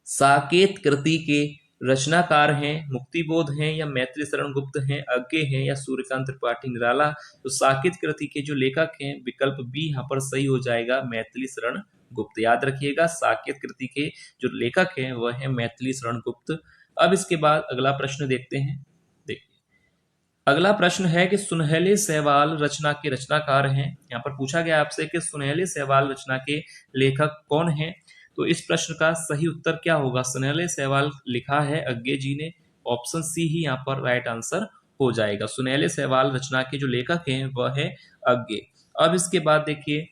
साकेत कृति के रचनाकार हैं मुक्तिबोध हैं या मैथिली शरण गुप्त हैं, अज्ञे हैं या सूर्यकांत त्रिपाठी निराला। तो साकेत कृति के जो लेखक हैं विकल्प बी यहाँ पर सही हो जाएगा, मैथिली शरण गुप्त। याद रखिएगा, साकेत कृति के जो लेखक हैं वह है मैथिली शरण गुप्त। अब इसके बाद अगला प्रश्न देखते हैं। देखिए, अगला प्रश्न है कि सुनहले सहवाल रचना के रचनाकार हैं। यहाँ पर पूछा गया आपसे कि सुनहले सहवाल रचना के लेखक कौन हैं। तो इस प्रश्न का सही उत्तर क्या होगा? सुनहले सहवाल लिखा है अज्ञे जी ने, ऑप्शन सी ही यहाँ पर राइट आंसर हो जाएगा। सुनहले सहवाल रचना के जो लेखक हैं वह है अज्ञे। अब इसके बाद देखिए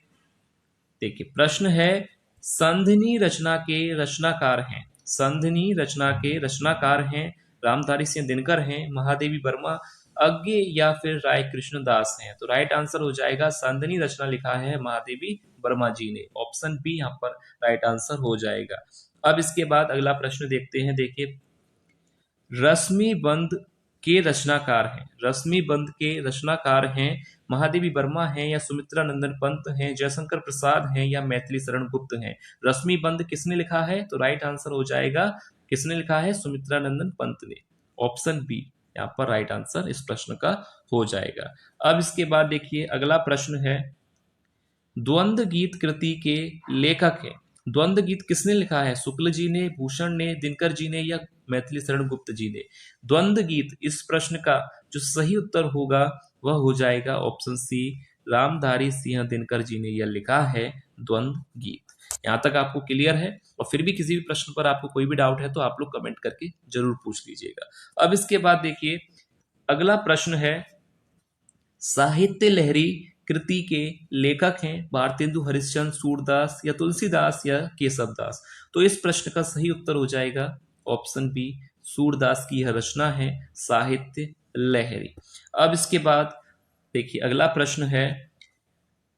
प्रश्न है, संधिनी रचना के रचनाकार हैं। संधिनी रचना के रचनाकार हैं रामधारी सिंह दिनकर हैं, महादेवी वर्मा, अज्ञे या फिर राय कृष्ण दास हैं। तो राइट आंसर हो जाएगा, संधिनी रचना लिखा है महादेवी वर्मा जी ने, ऑप्शन बी यहाँ पर राइट आंसर हो जाएगा। अब इसके बाद अगला प्रश्न देखते हैं। देखिए, रश्मि बंध के रचनाकार हैं। रश्मि बंध के रचनाकार हैं महादेवी वर्मा हैं या सुमित्रा नंदन पंत हैं, जयशंकर प्रसाद हैं या मैथिली शरण गुप्त हैं। रश्मि बंध किसने लिखा है? तो राइट आंसर हो जाएगा, किसने लिखा है? सुमित्रा नंदन पंत ने, ऑप्शन बी यहाँ पर राइट आंसर इस प्रश्न का हो जाएगा। अब इसके बाद देखिए अगला प्रश्न है, द्वंद्व गीत कृति के लेखक हैं। द्वंद्व गीत किसने लिखा है? शुक्ल जी ने, भूषण ने, दिनकर जी ने या मैथिली शरण गुप्त जी ने। द्वंद्व गीत, इस प्रश्न का जो सही उत्तर होगा वह हो जाएगा ऑप्शन सी, रामधारी सिंह दिनकर जी ने यह लिखा है द्वंद्व गीत। यहाँ तक आपको क्लियर है? और फिर भी किसी भी प्रश्न पर आपको कोई भी डाउट है तो आप लोग कमेंट करके जरूर पूछ लीजिएगा। अब इसके बाद देखिए अगला प्रश्न है, साहित्य लहरी कृति के लेखक हैं भारतेंदु हरिश्चंद्र, सूरदास या तुलसीदास या केशवदास। तो इस प्रश्न का सही उत्तर हो जाएगा ऑप्शन बी, सूरदास की यह रचना है साहित्य लहरी। अब इसके बाद देखिए अगला प्रश्न है,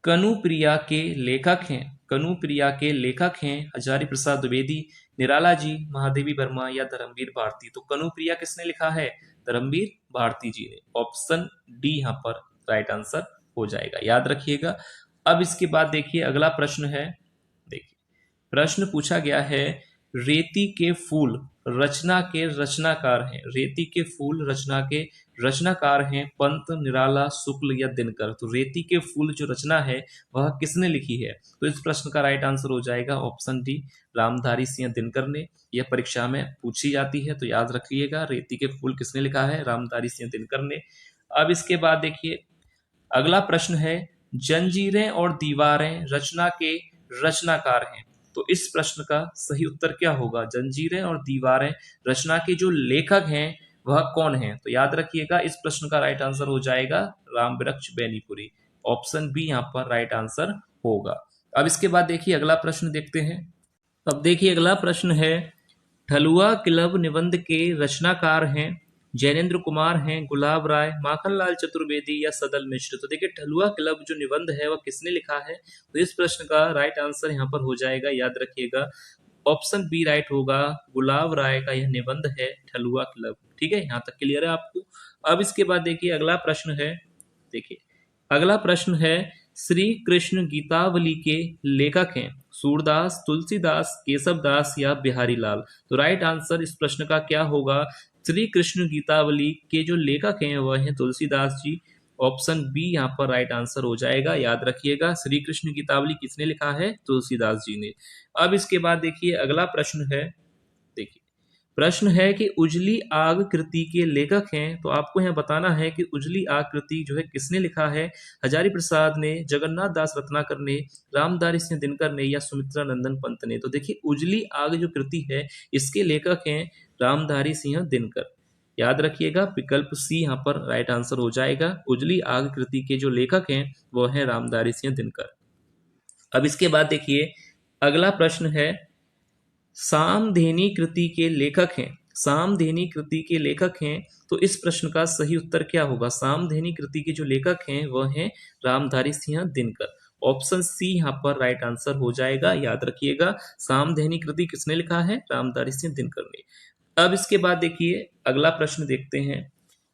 कनुप्रिया के लेखक हैं कनुप्रिया के लेखक हैं हजारी प्रसाद द्विवेदी, निराला जी, महादेवी वर्मा या धर्मवीर भारती। तो कनुप्रिया किसने लिखा है? धर्मवीर भारती जी ने। ऑप्शन डी यहाँ पर राइट आंसर हो जाएगा, याद रखिएगा। अब इसके बाद देखिए अगला प्रश्न है। देखिए प्रश्न पूछा गया है, रेती के फूल रचना के रचनाकार हैं। रेती के फूल रचना के रचनाकार हैं पंत, निराला, शुक्ल या दिनकर। तो रेती के फूल जो रचना है वह किसने लिखी है? तो इस प्रश्न का राइट आंसर हो जाएगा ऑप्शन डी, रामधारी सिंह दिनकर ने। यह परीक्षा में पूछी जाती है, तो याद रखिएगा रेती के फूल किसने लिखा है? रामधारी सिंह दिनकर ने। अब इसके बाद देखिए अगला प्रश्न है, जंजीरें और दीवारें रचना के रचनाकार हैं। तो इस प्रश्न का सही उत्तर क्या होगा? जंजीरें और दीवारें रचना के जो लेखक हैं वह कौन है? तो याद रखिएगा इस प्रश्न का राइट आंसर हो जाएगा रामवृक्ष बेनीपुरी। ऑप्शन बी यहाँ पर राइट आंसर होगा। अब इसके बाद देखिए अगला प्रश्न देखते हैं। अब देखिए अगला प्रश्न है, ठलुआ क्लब निबंध के रचनाकार हैं जैनेन्द्र कुमार हैं, गुलाब राय, माखनलाल चतुर्वेदी या सदल मिश्र। तो देखिए ठलुआ क्लब जो निबंध है वह किसने लिखा है? तो इस प्रश्न का राइट आंसर यहाँ पर हो जाएगा, याद रखिएगा ऑप्शन बी राइट होगा, गुलाब राय का यह निबंध है ठलुआ क्लब। ठीक है, यहाँ तक क्लियर है आपको। अब इसके बाद देखिए अगला प्रश्न है। देखिए अगला प्रश्न है, श्री कृष्ण गीतावली के लेखक हैं सूरदास, तुलसीदास, केशवदास या बिहारी लाल। तो राइट आंसर इस प्रश्न का क्या होगा? श्री कृष्ण गीतावली के जो लेखक हैं वह हैं तुलसीदास जी। ऑप्शन बी यहाँ पर राइट आंसर हो जाएगा, याद रखिएगा श्री कृष्ण गीतावली किसने लिखा है? तुलसीदास जी ने। अब इसके बाद देखिए अगला प्रश्न है। देखिए प्रश्न है कि उजली आग कृति के लेखक हैं। तो आपको यहाँ बताना है कि उजली आग कृति जो है किसने लिखा है? हजारी प्रसाद ने, जगन्नाथ दास रत्नाकर ने, रामधारी सिंह दिनकर ने या सुमित्रा नंदन पंत ने। तो देखिए उजली आग जो कृति है इसके लेखक हैं रामधारी सिंह दिनकर। याद रखिएगा विकल्प सी यहाँ पर राइट आंसर हो जाएगा। उजली आग कृति के जो लेखक हैं वो हैं रामधारी सिंह दिनकर। अब इसके बाद देखिए अगला प्रश्न है, सामधेनी कृति के लेखक हैं। सामधेनी कृति के लेखक हैं, तो इस प्रश्न का सही उत्तर क्या होगा? सामधेनी कृति के जो लेखक हैं वह हैं रामधारी सिंह दिनकर। ऑप्शन सी यहाँ पर राइट आंसर हो जाएगा, याद रखिएगा सामधेनी कृति किसने लिखा है? रामधारी सिंह दिनकर ने। अब इसके बाद देखिए अगला प्रश्न देखते हैं।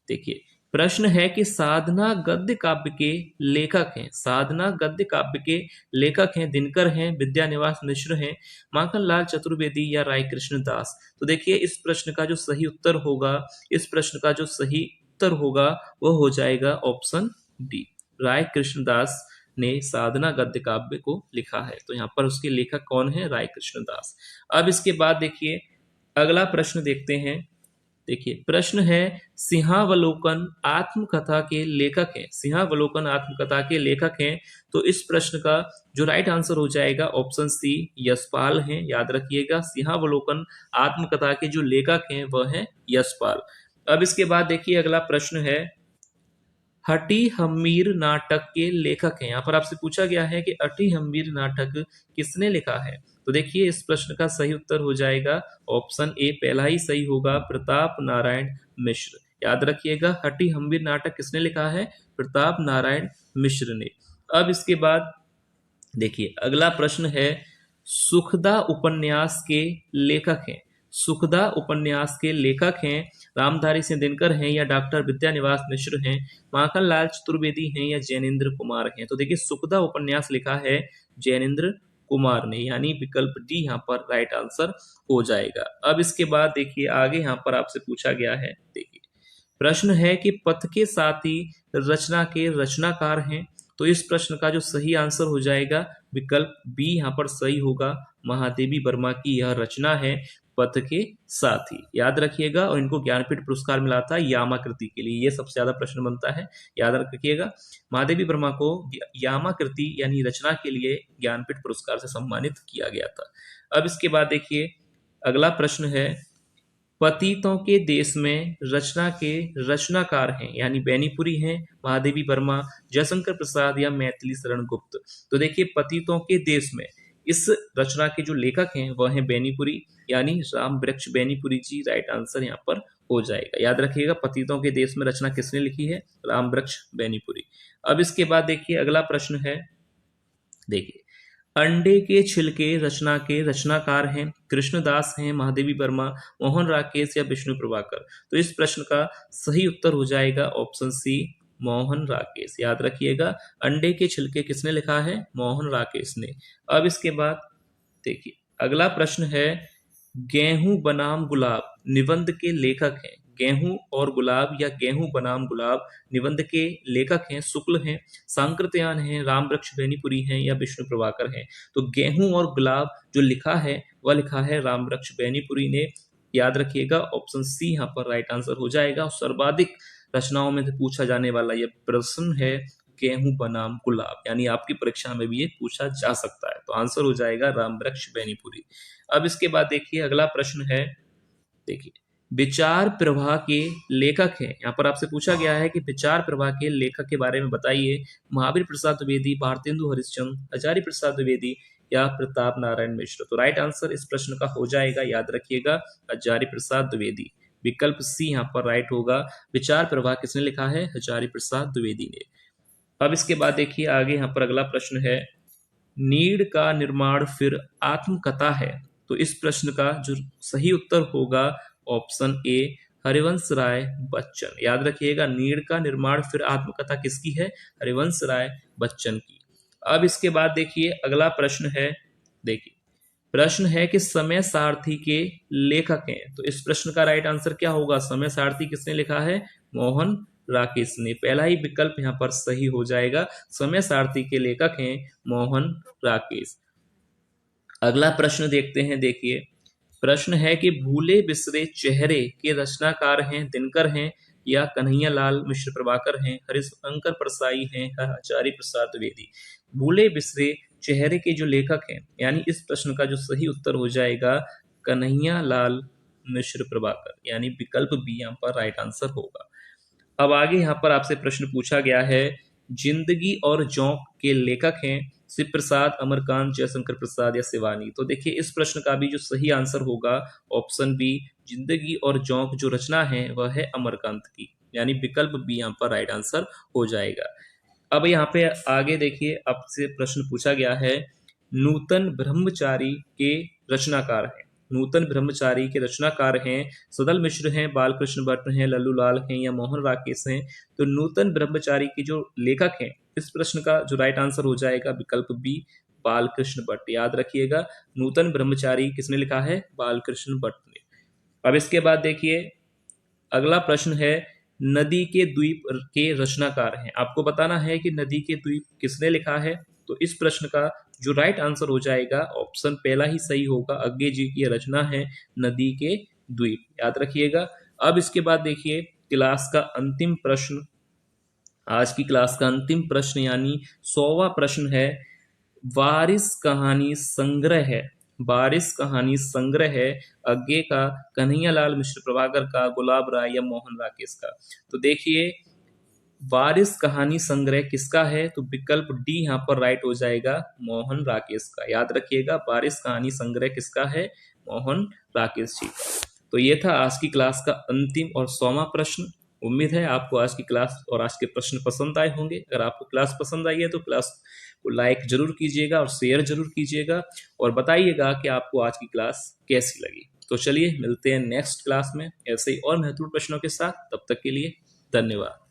देखिए प्रश्न है कि साधना गद्य काव्य के लेखक हैं। साधना गद्य काव्य के लेखक हैं दिनकर हैं, विद्यानिवास मिश्र हैं, माखनलाल चतुर्वेदी या राय कृष्ण दास। तो देखिए इस प्रश्न का जो सही उत्तर होगा, इस प्रश्न का जो सही उत्तर होगा वह हो जाएगा ऑप्शन डी, राय कृष्ण दास ने साधना गद्य काव्य को लिखा है। तो यहाँ पर उसके लेखक कौन है? राय कृष्ण दास। अब इसके बाद देखिए अगला प्रश्न देखते हैं। देखिए प्रश्न है, सिंहावलोकन आत्मकथा के लेखक हैं। सिंहावलोकन आत्मकथा के लेखक हैं, तो इस प्रश्न का जो राइट आंसर हो जाएगा ऑप्शन सी, यशपाल हैं। याद रखिएगा सिंहावलोकन आत्मकथा के जो लेखक हैं वह हैं यशपाल। अब इसके बाद देखिए अगला प्रश्न है, हटी हम्मीर नाटक के लेखक हैं। यहाँ पर आपसे पूछा गया है कि हटी हम्मीर नाटक किसने लिखा है? तो देखिए इस प्रश्न का सही उत्तर हो जाएगा ऑप्शन ए, पहला ही सही होगा, प्रताप नारायण मिश्र। याद रखिएगा हटी हम्मीर नाटक किसने लिखा है? प्रताप नारायण मिश्र ने। अब इसके बाद देखिए अगला प्रश्न है, सुखदा उपन्यास के लेखक हैं। सुखदा उपन्यास के लेखक हैं रामधारी सिंह दिनकर हैं या डॉक्टर विद्यानिवास मिश्र हैं, माखनलाल चतुर्वेदी हैं या जैनेन्द्र कुमार हैं। तो देखिए सुखदा उपन्यास लिखा है जैनेन्द्र कुमार ने, यानी विकल्प डी यहाँ पर राइट आंसर हो जाएगा। अब इसके बाद देखिए आगे यहाँ पर आपसे पूछा गया है। देखिए प्रश्न है कि पथ के साथी रचना के रचनाकार हैं। तो इस प्रश्न का जो सही आंसर हो जाएगा विकल्प बी यहाँ पर सही होगा, महादेवी वर्मा की यह रचना है पथ के साथी। याद रखिएगा, और इनको ज्ञानपीठ पुरस्कार मिला था यामाकृति के लिए, ये सबसे ज्यादा प्रश्न बनता है, याद रखिएगा। महादेवी वर्मा को यामाकृति यानी रचना के लिए ज्ञानपीठ पुरस्कार से सम्मानित किया गया था। अब इसके बाद देखिए अगला प्रश्न है, पतितों के देश में रचना के रचनाकार हैं, यानी बेनीपुरी हैं, महादेवी वर्मा, जयशंकर प्रसाद या मैथिली शरण गुप्त। तो देखिए पतितों के देश में इस रचना के जो लेखक हैं वह हैं बेनीपुरी, यानी रामवृक्ष बेनीपुरी जी। राइट आंसर यहाँ पर हो जाएगा। याद रखिएगा पतितों के देश में रचना किसने लिखी है? रामवृक्ष बेनीपुरी। अब इसके बाद देखिए अगला प्रश्न है। देखिए अंडे के छिलके रचना के रचनाकार हैं कृष्णदास हैं, महादेवी वर्मा, मोहन राकेश या विष्णु प्रभाकर। तो इस प्रश्न का सही उत्तर हो जाएगा ऑप्शन सी, मोहन राकेश। याद रखिएगा, अंडे के छिलके किसने लिखा है? मोहन राकेश ने। अब इसके बाद देखिए अगला प्रश्न है, गेहूं बनाम गुलाब निबंध के लेखक हैं। गेहूं और गुलाब या गेहूं बनाम गुलाब निबंध के लेखक हैं शुक्ल हैं, सांकृत्यायन हैं, रामवृक्ष बेनीपुरी हैं या विष्णु प्रभाकर हैं। तो गेहूं और गुलाब जो लिखा है वह लिखा है रामवृक्ष बेनीपुरी ने। याद रखिएगा ऑप्शन सी यहाँ पर राइट आंसर हो जाएगा। और सर्वाधिक रचनाओं में से पूछा जाने वाला यह प्रश्न है गेहूं बनाम गुलाब, यानी आपकी परीक्षा में भी ये पूछा जा सकता है। तो आंसर हो जाएगा रामवृक्ष बेनीपुरी। अब इसके बाद देखिए अगला प्रश्न है, देखिए विचार प्रवाह के लेखक हैं। यहाँ पर आपसे पूछा गया है कि विचार प्रवाह के लेखक के बारे में बताइए। महावीर प्रसाद द्विवेदी, भारतेंदु हरिश्चंद्र, हजारी प्रसाद द्विवेदी या प्रताप नारायण मिश्र। तो राइट आंसर इस प्रश्न का हो जाएगा, याद रखिएगा, हजारी प्रसाद द्विवेदी। विकल्प सी यहाँ पर राइट होगा। विचार प्रवाह किसने लिखा है? हजारी प्रसाद द्विवेदी ने। अब इसके बाद देखिए आगे यहाँ पर अगला प्रश्न है, नीड़ का निर्माण फिर आत्मकथा है। तो इस प्रश्न का जो सही उत्तर होगा ऑप्शन ए, हरिवंश राय बच्चन। याद रखिएगा, नीड़ का निर्माण फिर आत्मकथा किसकी है? हरिवंश राय बच्चन की। अब इसके बाद देखिए अगला प्रश्न है, देखिए प्रश्न है कि समय सारथी के लेखक हैं। तो इस प्रश्न का राइट आंसर क्या होगा? समय सारथी किसने लिखा है? मोहन राकेश ने। पहला ही विकल्प यहाँ पर सही हो जाएगा, समय सारथी के लेखक हैं मोहन राकेश। अगला प्रश्न देखते हैं, देखिए प्रश्न है कि भूले बिसरे चेहरे के रचनाकार हैं दिनकर हैं या कन्हैया लाल मिश्र प्रभाकर हैं, हरिशंकर परसाई हैं, आचार्य प्रसाद द्विवेदी। भूले बिसरे चेहरे के जो लेखक हैं, यानी इस प्रश्न का जो सही उत्तर हो जाएगा कन्हैया लाल मिश्र प्रभाकर, यानी विकल्प बी यहाँ पर राइट आंसर होगा। अब आगे यहाँ पर आपसे प्रश्न पूछा गया है, जिंदगी और जोंक के लेखक हैं शिव प्रसाद, अमरकांत, जयशंकर प्रसाद या शिवानी। तो देखिए इस प्रश्न का भी जो सही आंसर होगा ऑप्शन बी, जिंदगी और जोंक जो रचना है वह है अमरकांत की, यानी विकल्प बी यहाँ पर राइट आंसर हो जाएगा। अब यहाँ पे आगे देखिए आपसे प्रश्न पूछा गया है, नूतन ब्रह्मचारी के रचनाकार हैं। नूतन ब्रह्मचारी के रचनाकार हैं सदल मिश्र हैं, बालकृष्ण भट्ट हैं, लल्लू लाल हैं या मोहन राकेश हैं। तो नूतन ब्रह्मचारी के जो लेखक हैं, इस प्रश्न का जो राइट आंसर हो जाएगा विकल्प बी, बालकृष्ण भट्ट। याद रखिएगा, नूतन ब्रह्मचारी किसने लिखा है? बालकृष्ण भट्ट ने। अब इसके बाद देखिए अगला प्रश्न है, नदी के द्वीप के रचनाकार हैं। आपको बताना है कि नदी के द्वीप किसने लिखा है। तो इस प्रश्न का जो राइट आंसर हो जाएगा ऑप्शन पहला ही सही होगा, अज्ञे जी की रचना है नदी के द्वीप। याद रखिएगा। अब इसके बाद देखिए क्लास का अंतिम प्रश्न, आज की क्लास का अंतिम प्रश्न यानी 100वां प्रश्न है, वारिस कहानी संग्रह है। वारिस कहानी संग्रह है अज्ञे का, कन्हैया लाल मिश्र प्रभाकर का, गुलाब राय या मोहन राकेश का। तो देखिए वारिस कहानी संग्रह किसका है? तो विकल्प डी यहाँ पर राइट हो जाएगा, मोहन राकेश का। याद रखिएगा, वारिस कहानी संग्रह किसका है? मोहन राकेश जी का। तो ये था आज की क्लास का अंतिम और 100वां प्रश्न। उम्मीद है आपको आज की क्लास और आज के प्रश्न पसंद आए होंगे। अगर आपको क्लास पसंद आई है तो क्लास को लाइक जरूर कीजिएगा और शेयर जरूर कीजिएगा और बताइएगा कि आपको आज की क्लास कैसी लगी। तो चलिए मिलते हैं नेक्स्ट क्लास में ऐसे ही और महत्वपूर्ण प्रश्नों के साथ। तब तक के लिए धन्यवाद।